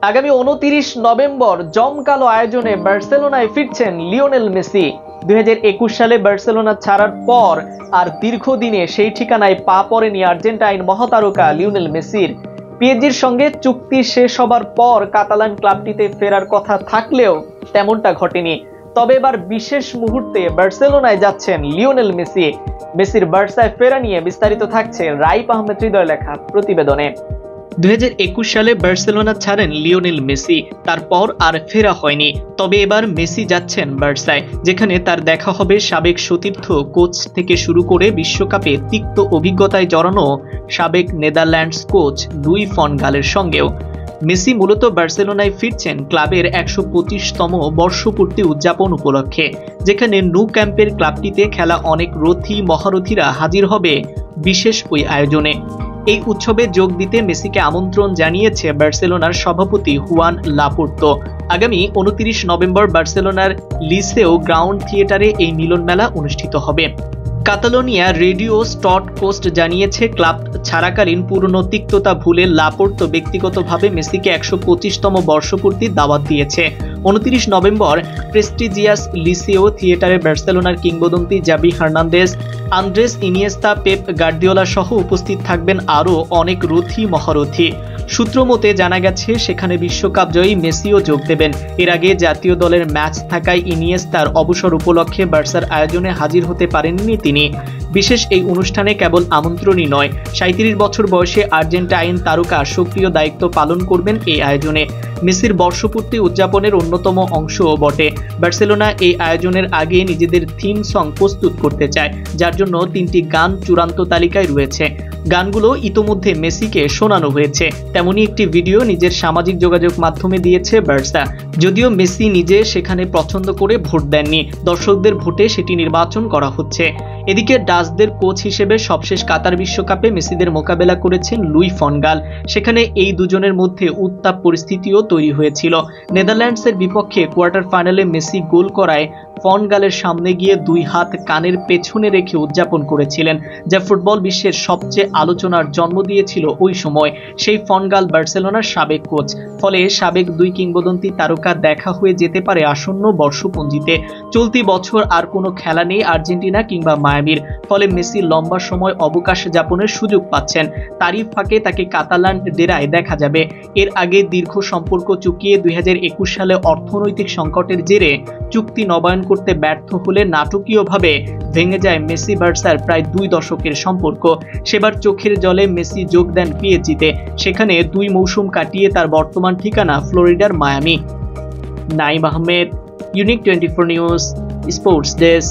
আগামী 29 নভেম্বর জমকালো আয়োজনে বার্সেলোনায় ফিরছেন লিওনেল মেসি। 2021 সালে বার্সেলোনা ছাড়ার পর আর দীর্ঘদিনে সেই ঠিকানায় পা পড়েনি আর্জেন্টাইন মহাতারকা লিওনেল মেসির। পিএসজির সঙ্গে চুক্তি শেষ হবার পর কাতালান ক্লাবটিতে ফেরার কথা থাকলেও তেমনটা ঘটেনি। তবে এবার বিশেষ মুহূর্তে বার্সেলোনায় যাচ্ছেন লিওনেল মেসি। মেসির বার্সায় ফেরা নিয়ে বিস্তারিত থাকছে রাইপ আহমেদ হৃদয় লেখা প্রতিবেদনে। 2021 সালে বার্সেলোনা ছাড়েন লিওনেল মেসি, তারপর আর ফেরা হয়নি। তবে এবার মেসি যাচ্ছেন বার্সায়, যেখানে তার দেখা হবে সাবেক সতীর্থ কোচ থেকে শুরু করে বিশ্বকাপে তিক্ত অভিজ্ঞতায় জড়ানো সাবেক নেদারল্যান্ডস কোচ লুই ফন গালের সঙ্গেও। মেসি মূলত বার্সেলোনায় ফিরছেন ক্লাবের 125তম বর্ষপূর্তি উদযাপন উপলক্ষে, যেখানে ন্যু ক্যাম্পের ক্লাবটিতে খেলা অনেক রথী মহারথীরা হাজির হবে বিশেষ ওই আয়োজনে। এই উৎসবে যোগ দিতে মেসিকে আমন্ত্রণ জানিয়েছে বার্সেলোনার সভাপতি হুয়ান লাপোর্তো। আগামী 29 নভেম্বর বার্সেলোনার লিসেও গ্রাউন্ড থিয়েটারে এই মিলন মেলা অনুষ্ঠিত হবে। কাতালোনিয়া রেডিও স্টট কোস্ট জানিয়েছে, ক্লাব ছাড়াকালীন পুরনো তিক্ততা ভুলে লাপোর্তো ব্যক্তিগতভাবে মেসিকে 125তম বর্ষপূর্তির দাওয়াত দিয়েছে। 29 নভেম্বর প্রেস্টিজিয়াস লিসেও থিয়েটারে বার্সেলোনার কিংবদন্তি Xavi Hernandez, Andres Iniesta, Pep Guardiola সহ উপস্থিত থাকবেন আরও অনেক রথী মহারথী। সূত্র মতে জানা গেছে, সেখানে বিশ্বকাপ জয়ী মেসিও যোগ দেবেন। এর আগে জাতীয় দলের ম্যাচ থাকায় ইনিয়েস্তার অবসর উপলক্ষে বার্সার আয়োজনে হাজির হতে পারেননি তিনি। বিশেষ এই অনুষ্ঠানে কেবল আমন্ত্রণই নয়, 37 বছর বয়সে আর্জেন্টাইন তারকা সক্রিয় দায়িত্ব পালন করবেন এই আয়োজনে। মেসির বর্ষপূর্তি উদযাপনের অন্যতম অংশও বটে। বার্সেলোনা এই আয়োজনের আগে নিজেদের থিম সং প্রস্তুত করতে চায়, যার জন্য 3টি গান চূড়ান্ত তালিকায় রয়েছে। গানগুলো ইতোমধ্যে মেসিকে শোনানো হয়েছে। তেমনি একটি ভিডিও নিজের সামাজিক যোগাযোগ মাধ্যমে দিয়েছে বার্সা। যদিও মেসি নিজে সেখানে পছন্দ করে ভোট দেননি, দর্শকদের ভোটে সেটি নির্বাচন করা হচ্ছে। এদিকে ডাচদের কোচ হিসেবে সবশেষ কাতার বিশ্বকাপে মেসিদের মোকাবেলা করেছেন লুই ফন গাল। সেখানে এই দুজনের মধ্যে উত্তাপ পরিস্থিতিও তৈরি হয়েছিল। নেদারল্যান্ডসের বিপক্ষে কোয়ার্টার ফাইনালে মেসি গোল করায় ফন গালের সামনে গিয়ে 2 হাত কানের পেছনে রেখে উদযাপন করেছিলেন, যা ফুটবল বিশ্বের সবচেয়ে আলোচনার জন্ম দিয়েছিল ওই সময়। সেই ফন গাল বার্সেলোনার সাবেক কোচ। ফলে সাবেক 2 কিংবদন্তি তারকা দেখা হয়ে যেতে পারে আসন্ন বর্ষপঞ্জিতে। চলতি বছর আর কোনো খেলা নেই আর্জেন্টিনা কিংবা মায়ামির, ফলে মেসি লম্বা সময় অবকাশ যাপনের সুযোগ পাচ্ছেন। তারই ফাঁকে তাকে কাতালান ডেরায় দেখা যাবে। এর আগে দীর্ঘ সম্পর্ক চুকিয়ে 2021 সালে অর্থনৈতিক সংকটের জেরে চুক্তি নবায়ন করতে ব্যর্থ হলে নাটকীয়ভাবে ভেঙে যায় মেসি বার্সার প্রায় 2 দশকের সম্পর্ক। সেবার চোখের জলে মেসি যোগ দেন পিএসজিতে। সেখানে 2 মৌসুম কাটিয়ে তার বর্তমান ঠিকানা ফ্লোরিডার Miami. Naim Ahmed, unique 24 news, sports desk.